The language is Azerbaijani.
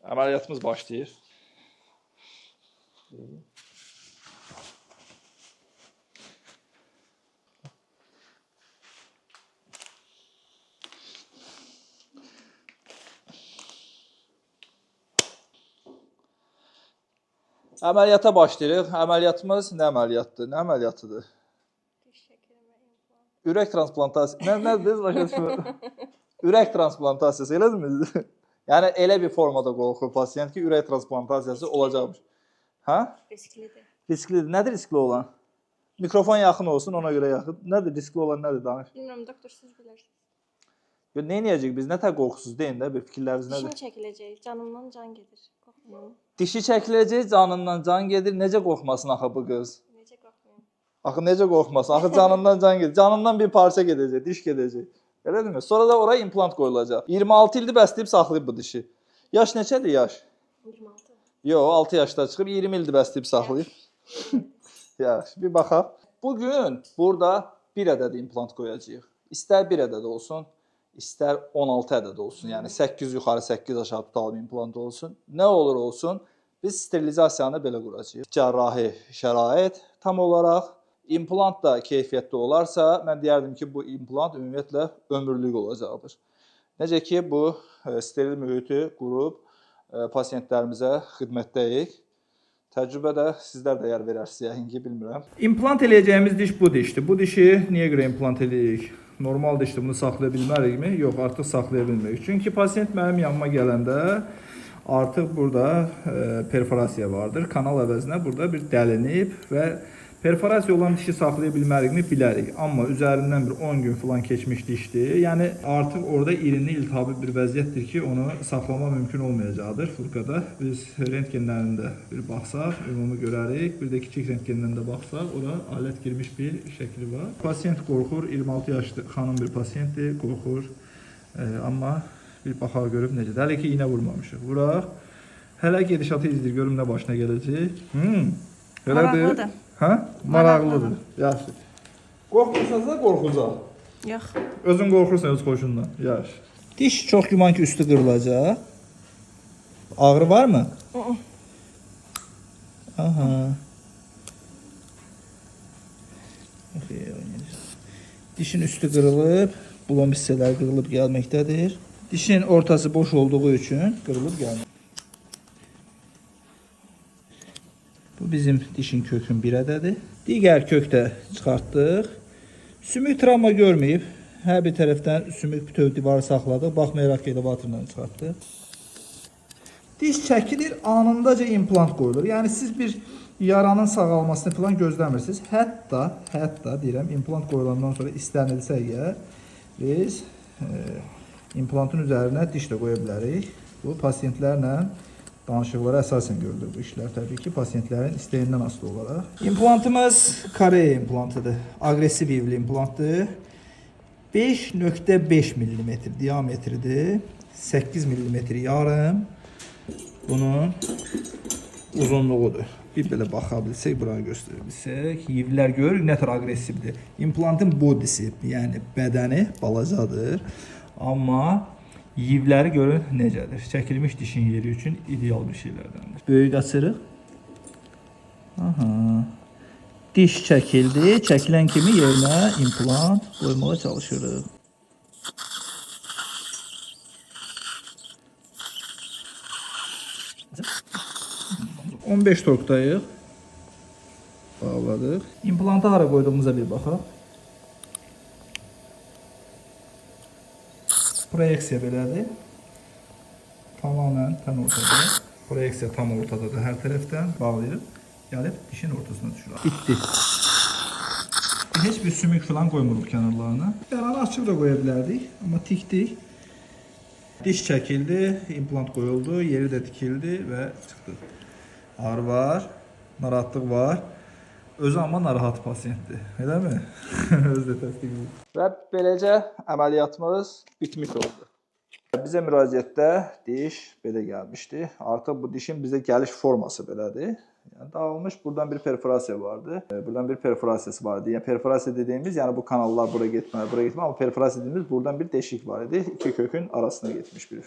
Əməliyyatımız başlayır. Əməliyyata başlayırıq. Əməliyyatımız nə əməliyyatdır? Nə əməliyyatıdır? Ürək transplantasiya. Nədir? Başa düşmürəm. Ürək transplantasiya elədirmi? Yəni elə bir formada qorxur pasiyent ki, ürək transplantasiyası olacaqmış. Hə? Risklidir. Risklidir. Nədir riskli olan? Mikrofon yaxın olsun, ona görə yaxın. Nədir riskli olan, nədir danış? Bilmirəm, doktor siz bilirsiniz. Nə edəcəyik biz? Nə tək qorxusuz deyin də, bir fikirləriniz nədir? Dişim çəkiləcək, canımdan can gedir. Qorxmuyorum. Dişi çəkiləcək, canından can gedir. Necə qorxmasın axı bu qız? Necə qorxmuyorum? Axı necə qorxmasın? Axı canından can gedir. Canından bir parça gedəcək, diş gedəcək. Elədirmi? Sonra da oraya implant qoyulacaq. 26 ildir bəsləyib saxlayıb bu dişi. Yaş neçədir yaş? 26. Yox, 6 yaşda çıxıb 20 ildir bəsləyib saxlayıb. Yaxşı, bir baxaq. Bugün burada bir ədəd implant qoyacağıq. İstər bir ədəd olsun, istər 16 ədəd olsun. Yəni 8 yuxarı, 8 aşağı tutalım implant olsun. Nə olur olsun, biz sterilizasiyanı belə quracağıq. Cərrahi şərait tam olaraq. İmplant da keyfiyyətli olarsa, mən deyərdim ki, bu implant ümumiyyətlə ömürlük olacaqdır. Necə ki, bu steril mühiti qurub pasiyentlərimizə xidmətdəyik. Təcrübə də sizlər də yer verərsiniz, yəqin ki, bilmirəm. İmplant eləyəcəyimiz diş bu dişdir. Bu dişi niyə görə implant eləyirik? Normal dişdir, bunu saxlaya bilmərikmi? Yox, artıq saxlaya bilmirik. Çünki pasiyent mənim yanıma gələndə artıq burada perforasiya vardır. Kanal əvəzinə burada bir dəlinib və perforasiya olan dişi saxlaya bilmərikmi? Bilərik. Amma üzərindən bir 10 gün falan keçmiş dişdir. Yəni artıq orada irinli iltihabi bir vəziyyətdir ki, onu saxlama mümkün olmayacaqdır furkada. Biz rentgenlərində bir baxsaq, ümumi görərik. Bir də kiçik rentgendən də baxsaq, ora alət girmiş bir şəkli var. Pasiyent qorxur, 26 yaşlı xanım bir pasiyentdir, qorxur. Amma bir baxaq görüb necədir. Hələ ki, iynə vurmamışıq. Vuraq. Hələ gedişatı izləyir, görüm nə başına gələcək. Maraqlıdır. Hə? Maraqlıdır. Yaxşı. Qorxursanız da qorxucaq. Yox. Özün qorxursan öz xoşundan. Yaxşı. Diş çox güman ki, üstü qırılacaq. Ağrı varmı? Aha. Dişin üstü qırılıb, bulon hissələri qırılıb gəlməkdədir. Dişin ortası boş olduğu üçün qırılıb gəlməkdədir. Bu bizim dişin kökün bir ədədi. Digər kök də çıxartdıq. Sümük travma görməyib. Hər bir tərəfdən sümük bütöv divarı saxladıq. Baxmayaraq ki, elevatorla çıxartdıq. Diş çəkilir, anındaca implant qoyulur. Yəni siz bir yaranın sağalmasını falan gözləmirsiniz. Hətta deyirəm, implant qoyulandan sonra istənilsə əgər biz implantın üzərinə diş də qoya bilərik. Bu pasiyentlərlə danışıqlara əsasən görülür bu işlər. Təbii ki, pasiyentlərin istəyindən asılı olaraq. İmplantımız Koreya implantıdır. Aqressiv ivli implantdır. 5.5 mm diametridir. 8 mm yarım. Bunun uzunluğudur. Bir belə baxa bilsək, buranı göstərə bilsək. Ivlər görürük, nə tər aqressivdir. İmplantın bodisi, yəni bədəni balacadır. Amma yivləri görün necədir. Çəkilmiş dişin yeri üçün ideal bir şeylərdəndir. Böyük açırıq. Aha. Diş çəkildi. Çəkilən kimi yerinə implant qoymağa çalışırıq. 15 torkdayıq. Bağladıq. İmplantı hara qoyduğumuza bir baxaq. Proyeksiya belədir. Tamamən tam ortada. Proyeksiya tam ortadadır hər tərəfdən. Bağlayırıq. Gəlib dişin ortasına düşürük. Bitdi. Heç bir sümük falan qoymuruq kənarlarına. Yaranı açıb da qoya bilərdik. Amma tikdik. Diş çəkildi, implant qoyuldu, yeri də tikildi və çıxdı. Ağrı var, narahatlıq var. Özü amma narahat pasiyentdir. Eləmi? Özü də təsdiq edir. Və beləcə əməliyyatımız bitmiş oldu. Bizə müraciətdə diş belə gəlmişdi. Artıq bu dişin bizə gəliş forması belədir. Yəni dağılmış, buradan bir perforasiya vardı. Buradan bir perforasiyası vardı. Yəni perforasiya dediyimiz, yəni bu kanallar bura getməli, bura getməli. Amma perforasiya dediyimiz buradan bir deşik var idi. İki kökün arasına getmiş bir.